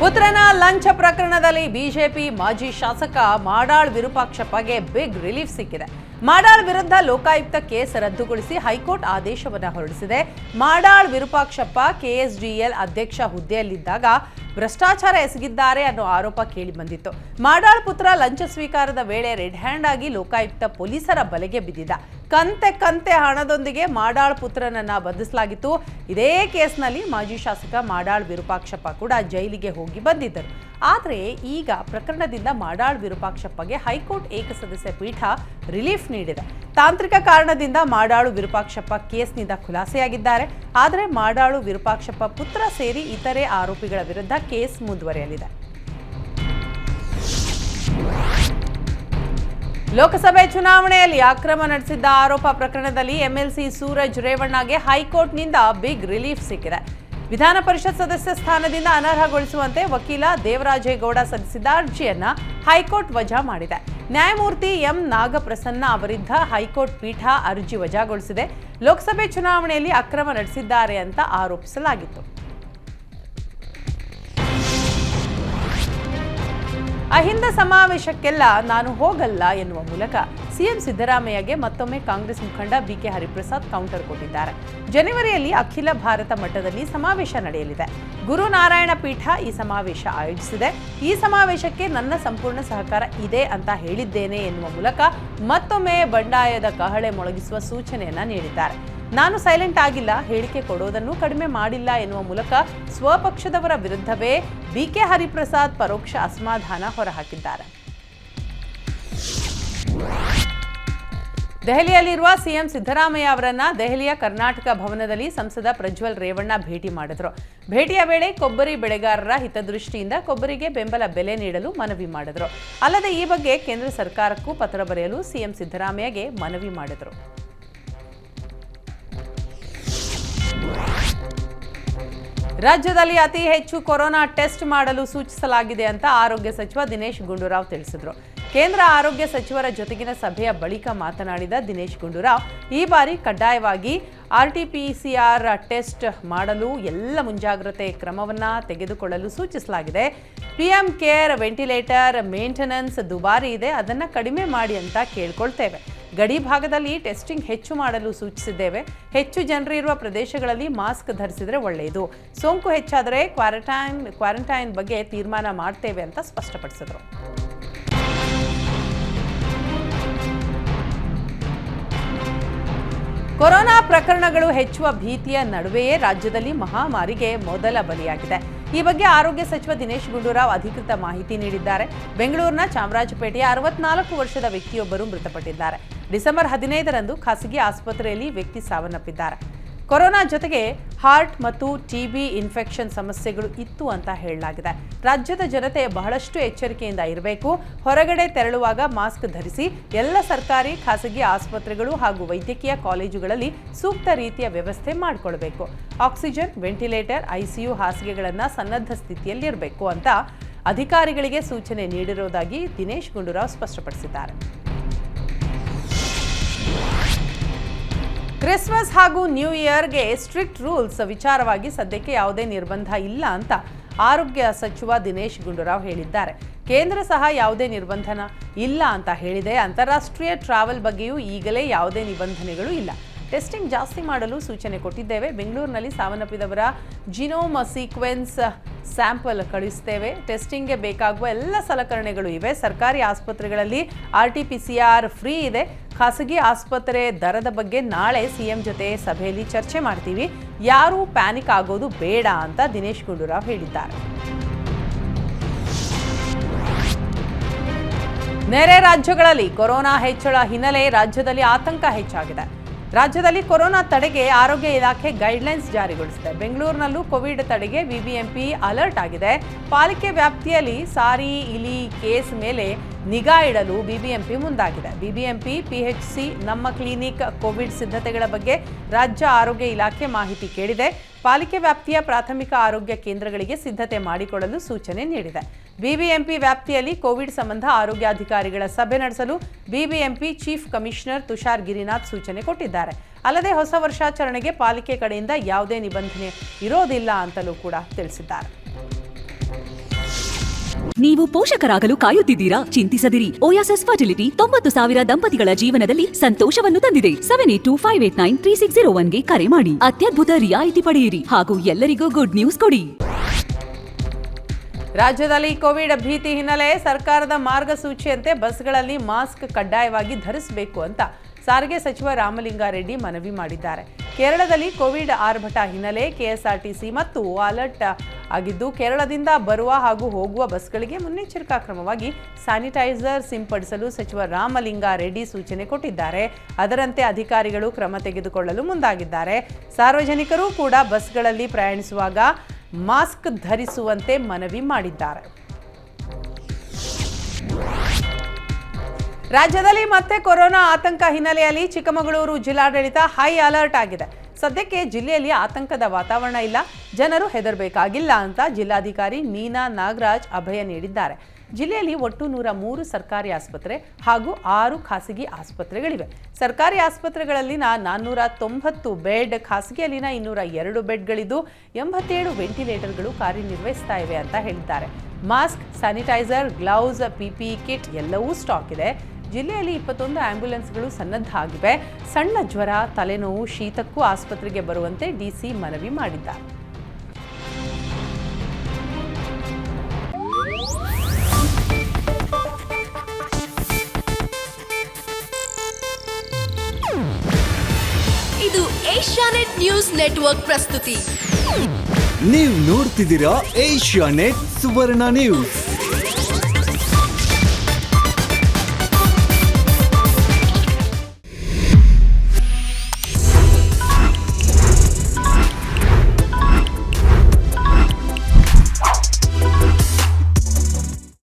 ಪುತ್ರನ ಲಂಚ ಪ್ರಕರಣದಲ್ಲಿ ಬಿಜೆಪಿ ಮಾಜಿ ಶಾಸಕ ಮಾಡಾಳ್ ವಿರೂಪಾಕ್ಷಪ್ಪಗೆ ಬಿಗ್ ರಿಲೀಫ್ ಸಿಕ್ಕಿದೆ. ಮಾಡಾಳ್ ವಿರುದ್ಧ ಲೋಕಾಯುಕ್ತ ಕೇಸ್ ರದ್ದುಗೊಳಿಸಿ ಹೈಕೋರ್ಟ್ ಆದೇಶವನ್ನು ಹೊರಡಿಸಿದೆ. ಮಾಡಾಳ್ ವಿರೂಪಾಕ್ಷಪ್ಪ ಕೆಎಸ್ಡಿಎಲ್ ಅಧ್ಯಕ್ಷ ಹುದ್ದೆಯಲ್ಲಿದ್ದಾಗ ಭ್ರಷ್ಟಾಚಾರ ಎಸಗಿದ್ದಾರೆ ಅನ್ನೋ ಆರೋಪ ಕೇಳಿ ಬಂದಿತ್ತು. ಮಾಡಾಳ್ ಪುತ್ರ ಲಂಚ ಸ್ವೀಕಾರದ ವೇಳೆ ರೆಡ್ ಹ್ಯಾಂಡ್ ಆಗಿ ಲೋಕಾಯುಕ್ತ ಪೊಲೀಸರ ಬಲೆಗೆ ಬಿದ್ದಿದ್ದ. ಕಂತೆ ಹಣದೊಂದಿಗೆ ಮಾಡಾಳ್ ಪುತ್ರನನ್ನ ಬಂಧಿಸಲಾಗಿತ್ತು. ಇದೇ ಕೇಸ್ನಲ್ಲಿ ಮಾಜಿ ಶಾಸಕ ಮಾಡಾಳ್ ವಿರೂಪಾಕ್ಷಪ್ಪ ಕೂಡ ಜೈಲಿಗೆ ಹೋಗಿ ಬಂದಿದ್ದರು. ಆದರೆ ಈಗ ಪ್ರಕರಣದಿಂದ ಮಾಡಾಳ್ ವಿರೂಪಾಕ್ಷಪ್ಪಗೆ ಹೈಕೋರ್ಟ್ ಏಕಸದಸ್ಯ ಪೀಠ ರಿಲೀಫ್ ನೀಡಿದೆ. ತಾಂತ್ರಿಕ ಕಾರಣದಿಂದ ಮಾಡಾಳು ವಿರೂಪಾಕ್ಷಪ್ಪ ಕೇಸ್ನಿಂದ ಖುಲಾಸೆಯಾಗಿದ್ದಾರೆ. ಆದರೆ ಮಾಡಾಳು ವಿರೂಪಾಕ್ಷಪ್ಪ ಪುತ್ರ ಸೇರಿ ಇತರೆ ಆರೋಪಿಗಳ ವಿರುದ್ಧ ಕೇಸ್ ಮುಂದುವರಿಯಲಿದೆ. ಲೋಕಸಭೆ ಚುನಾವಣೆಯಲ್ಲಿ ಅಕ್ರಮ ನಡೆಸಿದ್ದ ಆರೋಪ ಪ್ರಕರಣದಲ್ಲಿ ಎಂಎಲ್ಸಿ ಸೂರಜ್ ರೇವಣ್ಣಗೆ ಹೈಕೋರ್ಟ್ನಿಂದ ಬಿಗ್ ರಿಲೀಫ್ ಸಿಕ್ಕಿದೆ. ವಿಧಾನ ಪರಿಷತ್ ಸದಸ್ಯ ಸ್ಥಾನದಿಂದ ಅನರ್ಹಗೊಳಿಸುವಂತೆ ವಕೀಲ ದೇವರಾಜೇಗೌಡ ಸಲ್ಲಿಸಿದ್ದ ಅರ್ಜಿಯನ್ನ ಹೈಕೋರ್ಟ್ ವಜಾ ಮಾಡಿದೆ. ನ್ಯಾಯಮೂರ್ತಿ ಎಂ ನಾಗಪ್ರಸನ್ನ ಅವರಿದ್ದ ಹೈಕೋರ್ಟ್ ಪೀಠ ಅರ್ಜಿ ವಜಾಗೊಳಿಸಿದೆ. ಲೋಕಸಭೆ ಚುನಾವಣೆಯಲ್ಲಿ ಅಕ್ರಮ ನಡೆಸಿದ್ದಾರೆ ಅಂತ ಆರೋಪಿಸಲಾಗಿತ್ತು. ಅಹಿಂದ ಸಮಾವೇಶಕ್ಕೆಲ್ಲ ನಾನು ಹೋಗಲ್ಲ ಎನ್ನುವ ಮೂಲಕ ಸಿಎಂ ಸಿದ್ದರಾಮಯ್ಯಗೆ ಮತ್ತೊಮ್ಮೆ ಕಾಂಗ್ರೆಸ್ ಮುಖಂಡ ಬಿಕೆ ಹರಿಪ್ರಸಾದ್ ಕೌಂಟರ್ ಕೊಟ್ಟಿದ್ದಾರೆ. ಜನವರಿಯಲ್ಲಿ ಅಖಿಲ ಭಾರತ ಮಟ್ಟದಲ್ಲಿ ಸಮಾವೇಶ ನಡೆಯಲಿದೆ. ಗುರುನಾರಾಯಣ ಪೀಠ ಈ ಸಮಾವೇಶ ಆಯೋಜಿಸಿದೆ. ಈ ಸಮಾವೇಶಕ್ಕೆ ನನ್ನ ಸಂಪೂರ್ಣ ಸಹಕಾರ ಇದೆ ಅಂತ ಹೇಳಿದ್ದೇನೆ ಎನ್ನುವ ಮೂಲಕ ಮತ್ತೊಮ್ಮೆ ಬಂಡಾಯದ ಕಹಳೆ ಮೊಳಗಿಸುವ ಸೂಚನೆಯನ್ನ ನೀಡಿದ್ದಾರೆ. ನಾನು ಸೈಲೆಂಟ್ ಆಗಿಲ್ಲ, ಹೇಳಿಕೆ ಕೊಡೋದನ್ನು ಕಡಿಮೆ ಮಾಡಿಲ್ಲ ಎನ್ನುವ ಮೂಲಕ ಸ್ವಪಕ್ಷದವರ ವಿರುದ್ಧವೇ ಬಿಕೆ ಹರಿಪ್ರಸಾದ್ ಪರೋಕ್ಷ ಅಸಮಾಧಾನ ಹೊರಹಾಕಿದ್ದಾರೆ. ದೆಹಲಿಯಲ್ಲಿರುವ ಸಿಎಂ ಸಿದ್ದರಾಮಯ್ಯ ಅವರನ್ನ ದೆಹಲಿಯ ಕರ್ನಾಟಕ ಭವನದಲ್ಲಿ ಸಂಸದ ಪ್ರಜ್ವಲ್ ರೇವಣ್ಣ ಭೇಟಿ ಮಾಡಿದರು. ಭೇಟಿಯ ವೇಳೆ ಕೊಬ್ಬರಿ ಬೆಳೆಗಾರರ ಹಿತದೃಷ್ಟಿಯಿಂದ ಕೊಬ್ಬರಿಗೆ ಬೆಂಬಲ ಬೆಲೆ ನೀಡಲು ಮನವಿ ಮಾಡಿದರು. ಅಲ್ಲದೆ ಈ ಬಗ್ಗೆ ಕೇಂದ್ರ ಸರ್ಕಾರಕ್ಕೂ ಪತ್ರ ಬರೆಯಲು ಸಿಎಂ ಸಿದ್ದರಾಮಯ್ಯಗೆ ಮನವಿ ಮಾಡಿದರು. ರಾಜ್ಯದಲ್ಲಿ ಅತಿ ಹೆಚ್ಚು ಕೊರೋನಾ ಟೆಸ್ಟ್ ಮಾಡಲು ಸೂಚಿಸಲಾಗಿದೆ ಅಂತ ಆರೋಗ್ಯ ಸಚಿವ ದಿನೇಶ್ ಗುಂಡೂರಾವ್ ತಿಳಿಸಿದರು. ಕೇಂದ್ರ ಆರೋಗ್ಯ ಸಚಿವರ ಜೊತೆಗಿನ ಸಭೆಯ ಬಳಿಕ ಮಾತನಾಡಿದ ದಿನೇಶ್ ಗುಂಡೂರಾವ್, ಈ ಬಾರಿ ಕಡ್ಡಾಯವಾಗಿ ಆರ್ಟಿಪಿಸಿಆರ್ ಟೆಸ್ಟ್ ಮಾಡಲು ಎಲ್ಲ ಮುಂಜಾಗ್ರತೆ ಕ್ರಮವನ್ನು ತೆಗೆದುಕೊಳ್ಳಲು ಸೂಚಿಸಲಾಗಿದೆ. ಪಿಎಂ ಕೇರ್ ವೆಂಟಿಲೇಟರ್ ಮೇಂಟೆನೆನ್ಸ್ ದುಬಾರಿ ಇದೆ, ಅದನ್ನು ಕಡಿಮೆ ಮಾಡಿ ಅಂತ ಕೇಳ್ಕೊಳ್ತೇವೆ. ಗಡಿ ಭಾಗದಲ್ಲಿ ಟೆಸ್ಟಿಂಗ್ ಹೆಚ್ಚು ಮಾಡಲು ಸೂಚಿಸಿದ್ದೇವೆ. ಹೆಚ್ಚು ಜನರಿರುವ ಪ್ರದೇಶಗಳಲ್ಲಿ ಮಾಸ್ಕ್ ಧರಿಸಿದರೆ ಒಳ್ಳೆಯದು. ಸೋಂಕು ಹೆಚ್ಚಾದರೆ ಕ್ವಾರಂಟೈನ್ ಬಗ್ಗೆ ತೀರ್ಮಾನ ಮಾಡ್ತೇವೆ ಅಂತ ಸ್ಪಷ್ಟಪಡಿಸಿದರು. ಕೊರೋನಾ ಪ್ರಕರಣಗಳು ಹೆಚ್ಚುವ ಭೀತಿಯ ನಡುವೆಯೇ ರಾಜ್ಯದಲ್ಲಿ ಮಹಾಮಾರಿಗೆ ಮೊದಲ ಬಲಿಯಾಗಿದೆ. ಈ ಬಗ್ಗೆ ಆರೋಗ್ಯ ಸಚಿವ ದಿನೇಶ್ ಗುಂಡೂರಾವ್ ಅಧಿಕೃತ ಮಾಹಿತಿ ನೀಡಿದ್ದಾರೆ. ಬೆಂಗಳೂರಿನ ಚಾಮರಾಜಪೇಟೆಯ 64 ವರ್ಷದ ವ್ಯಕ್ತಿಯೊಬ್ಬರು ಮೃತಪಟ್ಟಿದ್ದಾರೆ. ಡಿಸೆಂಬರ್ 15ರಂದು ಖಾಸಗಿ ಆಸ್ಪತ್ರೆಯಲ್ಲಿ ವ್ಯಕ್ತಿ ಸಾವನ್ನಪ್ಪಿದ್ದಾರೆ. ಕೊರೋನಾ ಜೊತೆಗೆ ಹಾರ್ಟ್ ಮತ್ತು ಟಿಬಿ ಇನ್ಫೆಕ್ಷನ್ ಸಮಸ್ಯೆಗಳು ಇತ್ತು ಅಂತ ಹೇಳಲಾಗಿದೆ. ರಾಜ್ಯದ ಜನತೆ ಬಹಳಷ್ಟು ಎಚ್ಚರಿಕೆಯಿಂದ ಇರಬೇಕು. ಹೊರಗಡೆ ತೆರಳುವಾಗ ಮಾಸ್ಕ್ ಧರಿಸಿ. ಎಲ್ಲ ಸರ್ಕಾರಿ ಖಾಸಗಿ ಆಸ್ಪತ್ರೆಗಳು ಹಾಗೂ ವೈದ್ಯಕೀಯ ಕಾಲೇಜುಗಳಲ್ಲಿ ಸೂಕ್ತ ರೀತಿಯ ವ್ಯವಸ್ಥೆ ಮಾಡಿಕೊಳ್ಬೇಕು. ಆಕ್ಸಿಜನ್, ವೆಂಟಿಲೇಟರ್, ಐಸಿಯು ಹಾಸಿಗೆಗಳನ್ನು ಸನ್ನದ್ಧ ಸ್ಥಿತಿಯಲ್ಲಿರಬೇಕು ಅಂತ ಅಧಿಕಾರಿಗಳಿಗೆ ಸೂಚನೆ ನೀಡಿರುವುದಾಗಿ ದಿನೇಶ್ ಗುಂಡೂರಾವ್ ಸ್ಪಷ್ಟಪಡಿಸಿದ್ದಾರೆ. ಕ್ರಿಸ್ಮಸ್ ಹಾಗೂ ನ್ಯೂ ಇಯರ್ಗೆ ಸ್ಟ್ರಿಕ್ಟ್ ರೂಲ್ಸ್ ವಿಚಾರವಾಗಿ ಸದ್ಯಕ್ಕೆ ಯಾವುದೇ ನಿರ್ಬಂಧ ಇಲ್ಲ ಅಂತ ಆರೋಗ್ಯ ಸಚಿವ ದಿನೇಶ್ ಗುಂಡೂರಾವ್ ಹೇಳಿದ್ದಾರೆ. ಕೇಂದ್ರ ಸಹ ಯಾವುದೇ ನಿರ್ಬಂಧನ ಇಲ್ಲ ಅಂತ ಹೇಳಿದೆ. ಅಂತಾರಾಷ್ಟ್ರೀಯ ಟ್ರಾವೆಲ್ ಬಗ್ಗೆಯೂ ಈಗಲೇ ಯಾವುದೇ ನಿಬಂಧನೆಗಳು ಇಲ್ಲ. ಟೆಸ್ಟಿಂಗ್ ಜಾಸ್ತಿ ಮಾಡಲು ಸೂಚನೆ ಕೊಟ್ಟಿದ್ದೇವೆ. ಬೆಂಗಳೂರಿನಲ್ಲಿ ಸಾವನ್ನಪ್ಪಿದವರ ಜಿನೋಮ್ ಸೀಕ್ವೆನ್ಸ್ ಸ್ಯಾಂಪಲ್ ಕಳಿಸ್ತೇವೆ. ಟೆಸ್ಟಿಂಗ್ಗೆ ಬೇಕಾಗುವ ಎಲ್ಲ ಸಲಕರಣೆಗಳು ಇವೆ. ಸರ್ಕಾರಿ ಆಸ್ಪತ್ರೆಗಳಲ್ಲಿ ಆರ್ಟಿಪಿಸಿಆರ್ ಫ್ರೀ ಇದೆ. ಖಾಸಗಿ ಆಸ್ಪತ್ರೆ ದರದ ಬಗ್ಗೆ ನಾಳೆ ಸಿಎಂ ಜೊತೆ ಸಭೆಯಲ್ಲಿ ಚರ್ಚೆ ಮಾಡ್ತೀವಿ. ಯಾರೂ ಪ್ಯಾನಿಕ್ ಆಗೋದು ಬೇಡ ಅಂತ ದಿನೇಶ್ ಗುಂಡೂರಾವ್ ಹೇಳಿದ್ದಾರೆ. ನೆರೆ ರಾಜ್ಯಗಳಲ್ಲಿ ಕೊರೋನಾ ಹೆಚ್ಚಳ ಹಿನ್ನೆಲೆ ರಾಜ್ಯದಲ್ಲಿ ಆತಂಕ ಹೆಚ್ಚಾಗಿದೆ. ರಾಜ್ಯದಲ್ಲಿ ಕೊರೋನಾ ತಡೆಗೆ ಆರೋಗ್ಯ ಇಲಾಖೆ ಗೈಡ್ಲೈನ್ಸ್ ಜಾರಿಗೊಳಿಸಿದೆ. ಬೆಂಗಳೂರಿನಲ್ಲೂ ಕೋವಿಡ್ ತಡೆಗೆ ಬಿಬಿಎಂಪಿ ಅಲರ್ಟ್ ಆಗಿದೆ. ಪಾಲಿಕೆ ವ್ಯಾಪ್ತಿಯಲ್ಲಿ ಸಾರಿ ಇಲಿ ಕೇಸ್ ಮೇಲೆ ನಿಗಾ ಇಡಲು ಬಿಬಿಎಂಪಿ ಮುಂದಾಗಿದೆ. ಬಿಬಿಎಂಪಿ, ಪಿಎಚ್ಸಿ, ನಮ್ಮ ಕ್ಲಿನಿಕ್ ಕೋವಿಡ್ ಸಿದ್ಧತೆಗಳ ಬಗ್ಗೆ ರಾಜ್ಯ ಆರೋಗ್ಯ ಇಲಾಖೆ ಮಾಹಿತಿ ಕೇಳಿದೆ. ಪಾಲಿಕೆ ವ್ಯಾಪ್ತಿಯ ಪ್ರಾಥಮಿಕ ಆರೋಗ್ಯ ಕೇಂದ್ರಗಳಿಗೆ ಸಿದ್ಧತೆ ಮಾಡಿಕೊಳ್ಳಲು ಸೂಚನೆ ನೀಡಿದೆ. ಬಿಬಿಎಂಪಿ ವ್ಯಾಪ್ತಿಯಲ್ಲಿ ಕೋವಿಡ್ ಸಂಬಂಧ ಆರೋಗ್ಯಾಧಿಕಾರಿಗಳ ಸಭೆ ನಡೆಸಲು BBMP chief commissioner Tushar Girinath ಸೂಚನೆ ಕೊಟ್ಟಿದ್ದಾರೆ. ಅಲ್ಲದೆ ಹೊಸ ವರ್ಷಾಚರಣೆಗೆ ಪಾಲಿಕೆ ಕಡೆಯಿಂದ ಯಾವುದೇ ನಿಬಂಧನೆ ಇರೋದಿಲ್ಲ ಅಂತಲೂ ಕೂಡ ತಿಳಿಸಿದ್ದಾರೆ. ನೀವು ಪೋಷಕರಾಗಲು ಕಾಯುತ್ತಿದ್ದೀರಾ? ಚಿಂತಿಸದಿರಿ. ಓಯಾಸಿಸ್ ಫರ್ಟಿಲಿಟಿ 90,000 ದಂಪತಿಗಳ ಜೀವನದಲ್ಲಿ ಸಂತೋಷವನ್ನು ತಂದಿದೆ. 7825893601ಗೆ ಕರೆ ಮಾಡಿ. ಅತ್ಯದ್ಭುತ ರಿಯಾಯಿತಿ ಪಡೆಯಿರಿ ಹಾಗೂ ಎಲ್ಲರಿಗೂ ಗುಡ್ ನ್ಯೂಸ್ ಕೊಡಿ. ರಾಜ್ಯದಲ್ಲಿ ಕೋವಿಡ್ ಭೀತಿ ಹಿನ್ನೆಲೆ ಸರ್ಕಾರದ ಮಾರ್ಗಸೂಚಿಯಂತೆ ಬಸ್ಗಳಲ್ಲಿ ಮಾಸ್ಕ್ ಕಡ್ಡಾಯವಾಗಿ ಧರಿಸಬೇಕು ಅಂತ ಸಾರಿಗೆ ಸಚಿವ ರಾಮಲಿಂಗಾರೆಡ್ಡಿ ಮನವಿ ಮಾಡಿದ್ದಾರೆ. ಕೇರಳದಲ್ಲಿ ಕೋವಿಡ್ ಆರ್ಭಟ ಹಿನ್ನೆಲೆ ಕೆಎಸ್ಆರ್ಟಿಸಿ ಮತ್ತು ಅಲರ್ಟ್ ಆಗಿದ್ದು, ಕೇರಳದಿಂದ ಬರುವ ಹಾಗೂ ಹೋಗುವ ಬಸ್ಗಳಿಗೆ ಮುನ್ನೆಚ್ಚರಿಕಾ ಕ್ರಮವಾಗಿ ಸ್ಯಾನಿಟೈಸರ್ ಸಿಂಪಡಿಸಲು ಸಚಿವ ರಾಮಲಿಂಗಾರೆಡ್ಡಿ ಸೂಚನೆ ಕೊಟ್ಟಿದ್ದಾರೆ. ಅದರಂತೆ ಅಧಿಕಾರಿಗಳು ಕ್ರಮ ತೆಗೆದುಕೊಳ್ಳಲು ಮುಂದಾಗಿದ್ದಾರೆ. ಸಾರ್ವಜನಿಕರು ಕೂಡ ಬಸ್ಗಳಲ್ಲಿ ಪ್ರಯಾಣಿಸುವಾಗ ಮಾಸ್ಕ್ ಧರಿಸುವಂತೆ ಮನವಿ ಮಾಡಿದ್ದಾರೆ. ರಾಜ್ಯದಲ್ಲಿ ಮತ್ತೆ ಕೊರೋನಾ ಆತಂಕ ಹಿನ್ನೆಲೆಯಲ್ಲಿ ಚಿಕ್ಕಮಗಳೂರು ಜಿಲ್ಲಾಡಳಿತ ಹೈ ಅಲರ್ಟ್ ಆಗಿದೆ. ಸದ್ಯಕ್ಕೆ ಜಿಲ್ಲೆಯಲ್ಲಿ ಆತಂಕದ ವಾತಾವರಣ ಇಲ್ಲ, ಜನರು ಹೆದರಬೇಕಾಗಿಲ್ಲ ಅಂತ ಜಿಲ್ಲಾಧಿಕಾರಿ ನೀನಾ ನಾಗರಾಜ್ ಅಭಯ ನೀಡಿದ್ದಾರೆ. ಜಿಲ್ಲೆಯಲ್ಲಿ ಒಟ್ಟು 103 ಸರ್ಕಾರಿ ಆಸ್ಪತ್ರೆ ಹಾಗೂ 6 ಖಾಸಗಿ ಆಸ್ಪತ್ರೆಗಳಿವೆ. ಸರ್ಕಾರಿ ಆಸ್ಪತ್ರೆಗಳಲ್ಲಿನ 490 ಬೆಡ್, ಖಾಸಗಿಯಲ್ಲಿನ 202 ಬೆಡ್ಗಳಿದ್ದು 87 ವೆಂಟಿಲೇಟರ್ಗಳು ಕಾರ್ಯನಿರ್ವಹಿಸ್ತಾ ಇವೆ ಅಂತ ಹೇಳಿದ್ದಾರೆ. Mask, sanitiser, gloves, PPE kit ಎಲ್ಲವೂ ಸ್ಟಾಕ್ ಇದೆ. ಜಿಲ್ಲೆಯಲ್ಲಿ 21 ಆಂಬ್ಯುಲೆನ್ಸ್ಗಳು ಸನ್ನದ್ಧ ಆಗಿವೆ. ಸಣ್ಣ ಜ್ವರ, ತಲೆನೋವು, ಶೀತಕ್ಕೂ ಆಸ್ಪತ್ರೆಗೆ ಬರುವಂತೆ ಡಿಸಿ ಮನವಿ ಮಾಡಿದ್ದಾರೆ. ಇದು ಏಷ್ಯಾನೆಟ್ ನ್ಯೂಸ್ ನೆಟ್ವರ್ಕ್ ಪ್ರಸ್ತುತಿ. ನೀವು ನೋಡ್ತಿದ್ದೀರಾ ಏಷ್ಯಾನೆಟ್ ಸುವರ್ಣ ನ್ಯೂಸ್.